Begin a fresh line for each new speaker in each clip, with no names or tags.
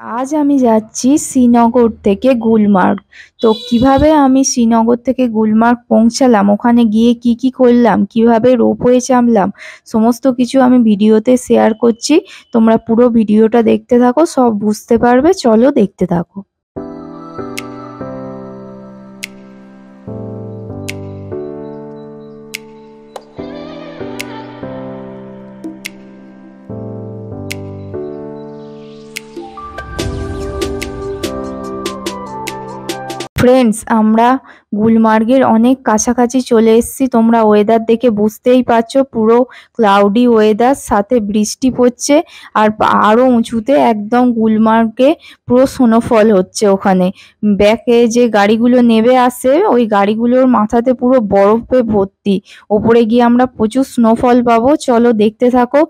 আজ আমি যাচ্ছি শ্রীনগর থেকে গুলমার্গ। তো কিভাবে আমি শ্রীনগর থেকে গুলমার্গ পৌঁছালাম, ওখানে গিয়ে কি কি করলাম, কিভাবে রোপওয়ে চাপলাম, সমস্ত কিছু আমি ভিডিওতে শেয়ার করছি। তোমরা পুরো ভিডিওটা দেখতে থাকো, সব বুঝতে পারবে। চলো দেখতে থাকো। ফ্রেন্ডস, আমরা গুলমার্গের অনেক কাছাকাছি চলে এসেছি। তোমরা ওয়েদার দেখে বুঝতেই পারছো, পুরো ক্লাউডি ওয়েদার, সাথে বৃষ্টি পড়ছে। আর আরও উঁচুতে একদম গুলমার্গে পুরো স্নোফল হচ্ছে। ওখানে ব্যাকে যে গাড়িগুলো নেবে আসে, ওই গাড়িগুলোর মাথাতে পুরো বরফে ভর্তি। ওপরে গিয়ে আমরা প্রচুর স্নোফল পাবো। চলো দেখতে থাকো।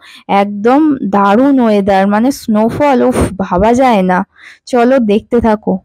একদম দারুণ ওয়েদার, মানে স্নোফল ভাবা যায় না। চলো দেখতে থাকো।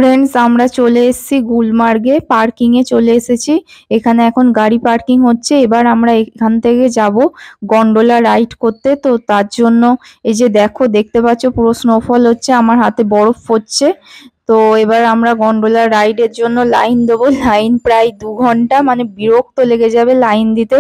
ফ্রেন্ডস, আমরা চলে এসেছি গুলমার্গে, পার্কিংয়ে চলে এসেছি। এখানে এখন গাড়ি পার্কিং হচ্ছে। এবার আমরা এখান থেকে যাব গন্ডোলা রাইড করতে। তো তার জন্য এই যে দেখতে পাচ্ছ পুরো স্নোফল হচ্ছে, আমার হাতে বরফ পড়ছে। তো এবার আমরা গন্ডোলা রাইডের জন্য লাইন দেবো। লাইন প্রায় 2 ঘন্টা, মানে বিরক্ত লেগে যাবে লাইন দিতে।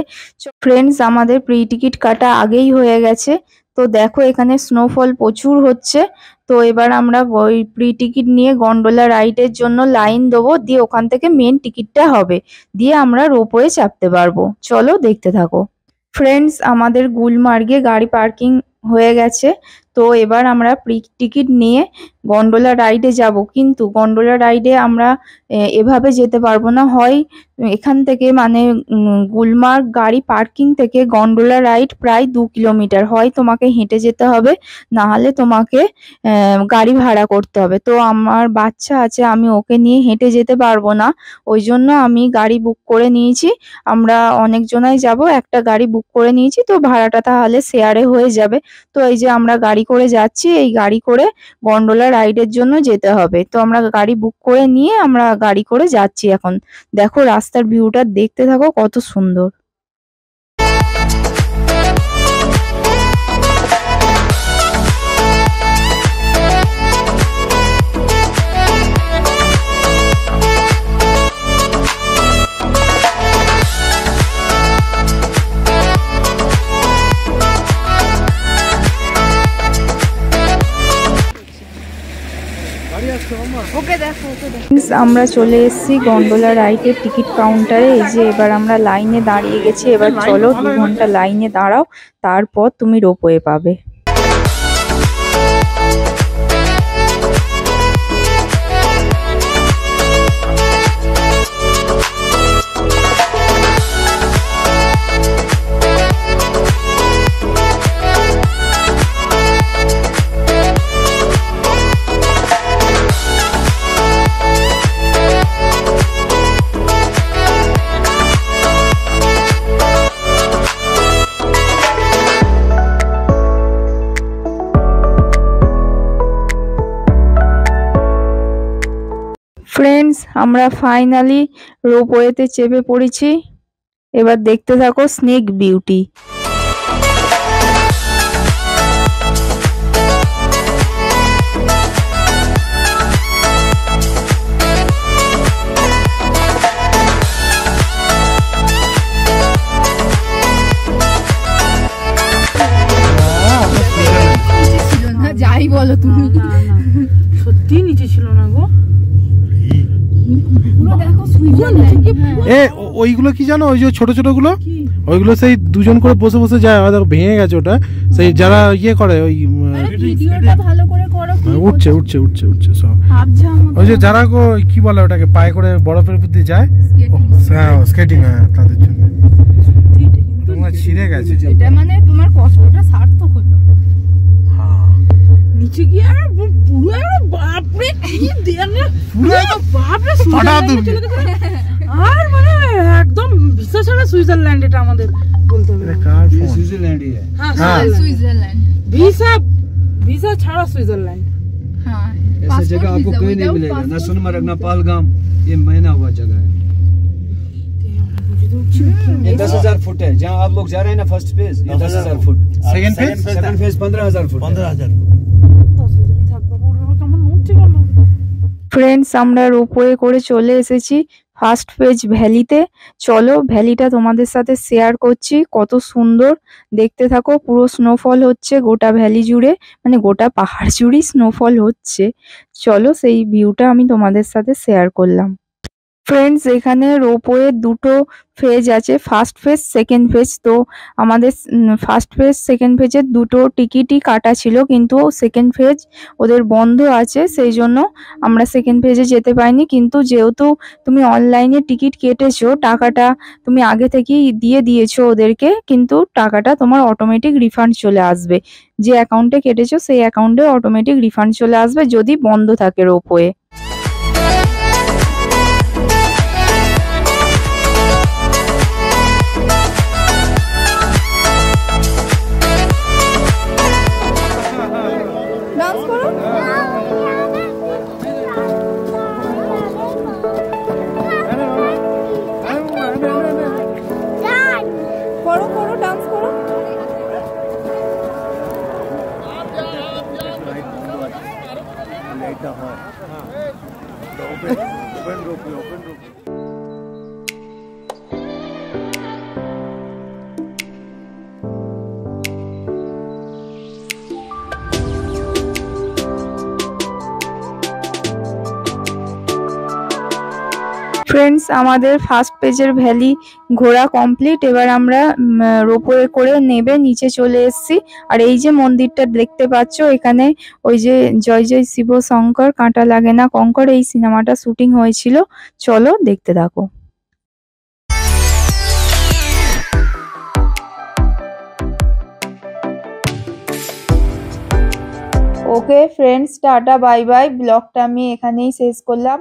ফ্রেন্ডস, আমাদের প্রি টিকিট কাটা আগেই হয়ে গেছে। তো দেখো এখানে স্নোফল প্রচুর হচ্ছে। তো এবার আমরা ওই প্রি টিকিট নিয়ে গন্ডোলা রাইডের জন্য লাইন দেবো, দিয়ে ওখান থেকে মেন টিকিটটা হবে, দিয়ে আমরা রোপওয়ে চাপতে পারবো। চলো দেখতে থাকো। ফ্রেন্ডস, আমাদের গুলমার্গে গাড়ি পার্কিং হয়ে গেছে। তো এবার আমরা প্রি টিকিট নিয়ে গন্ডোলা রাইডে যাব। কিন্তু গন্ডোলা রাইডে আমরা এভাবে যেতে পারবো না। হয় এখান থেকে, মানে গুলমার্গ গাড়ি পার্কিং থেকে গন্ডোলা রাইড প্রায় 2 কিলোমিটার, হয় তোমাকে হেঁটে যেতে হবে, না হলে তোমাকে গাড়ি ভাড়া করতে হবে। তো আমার বাচ্চা আছে, আমি ওকে নিয়ে হেঁটে যেতে পারবো না। ওই জন্য আমি গাড়ি বুক করে নিয়েছি। আমরা অনেকজনাই যাব, একটা গাড়ি বুক করে নিয়েছি। তো ভাড়াটা তাহলে শেয়ারে হয়ে যাবে। তো এই যে আমরা গাড়ি করে যাচ্ছি, এই গাড়ি করে গন্ডোলা রাইডের জন্য যেতে হবে। তো আমরা গাড়ি বুক করে নিয়ে আমরা গাড়ি করে যাচ্ছি এখন। দেখো রাস্তার ভিউটা দেখতে থাকো, কত সুন্দর। আমরা চলে এসেছি গন্ডোলা রাইডের টিকিট কাউন্টারে। এই যে এবার আমরা লাইনে দাঁড়িয়ে গেছি। এবার চলো 2 ঘন্টা লাইনে দাঁড়াও, তারপর তুমি রোপওয়ে পাবে। ফ্রেন্ডস, আমরা ফাইনালি রোপওয়েতে চেপে পড়েছি। এবার দেখতে থাকো স্নেক বিউটি। যাই বলো তুমি,
সত্যি নিচে ছিল না গো। ওইগুলো কি জানো, ওই যে ছোট ছোট গুলো, ওইগুলো সেই দুজন করে বসে বসে যায়। ভেঙে গেছে ওটা। সেই যারা ইয়ে করে, ওই উঠছে উঠছে উঠছে উঠছে সব। ওই যে যারা কি বলে ওটাকে, পায়ে করে বরফের মধ্যে যায়, স্কেটিং, তাদের জন্য। তোমার ছিঁড়ে গেছে,
এটা মানে তোমার কষ্টটা সার্থক হলো।
নিচে গিয়ে পুরো বাপরে কি দেখলে, পুরো বাপরে আর মানে একদম বিশ্বাস হয় না, সুইজারল্যান্ড এটা আমাদের।
बोलते हैं।
कार
ये
फोन
स्विट्जरलैंड ही है।
हाँ
हाँ।
स्विट्जरलैंड। वीसा वीसा छाड़ा स्विट्जरलैंड।
हाँ
ऐसा जगह आपको कहीं नहीं मिलेगा, ना सोनमर्ग ना पहलगाम। ये महीना हुआ जगह है। ये 10,000 फुट है जहाँ आप लोग जा रहे हैं ना, फर्स्ट फेज ये 10,000 foot.
Second phase
second phase 15,000 foot.
15,000
friends আমরা রোপওয়ে করে চলে এসেছি ফার্স্ট পেজ ভ্যালিতে। চলো ভ্যালিটা তোমাদের সাথে শেয়ার করছি, কত সুন্দর দেখতে থাকো। পুরো স্নোফল হচ্ছে গোটা ভ্যালি জুড়ে, মানে গোটা পাহাড় জুড়েই স্নোফল হচ্ছে। চলো সেই ভিউটা আমি তোমাদের সাথে শেয়ার করলাম। ফ্রেন্ডস এখানে রোপওয়ে দুটো ফেজ আছে, ফার্স্ট ফেজ সেকেন্ড ফেজ। তো আমাদের ফার্স্ট ফেজ সেকেন্ড ফেজের দুটো টিকিটই কাটা ছিল, কিন্তু সেকেন্ড ফেজ ওদের বন্ধ আছে, সেই জন্য আমরা সেকেন্ড ফেজে যেতে পারিনি। কিন্তু যেহেতু তুমি অনলাইনে টিকিট কেটেছো, টাকাটা তুমি আগে থেকেই দিয়ে দিয়েছো ওদেরকে, কিন্তু টাকাটা তোমার অটোমেটিক রিফান্ড চলে আসবে। যে অ্যাকাউন্টে কেটেছো সেই অ্যাকাউন্টে অটোমেটিক রিফান্ড চলে আসবে যদি বন্ধ থাকে রোপওয়ে। ডান্স করো, করো করো ডান্স করো। ফ্রেন্ডস আমাদের ফার্স্ট পেজের ভ্যালি ঘোরা কমপ্লিট। এবার আমরা রোপওয়ে করে নেবে নিচে চলে এসেছি। আর এই যে মন্দিরটা দেখতে পাচ্ছ, এখানে ওই যে জয় জয় শিব শঙ্কর কাঁটা লাগে না কঙ্কর, এই সিনেমাটা শুটিং হয়েছিল। চলো দেখতে থাকো। Okay friends, tata bye bye. ব্লগটা আমি এখানেই শেষ করলাম।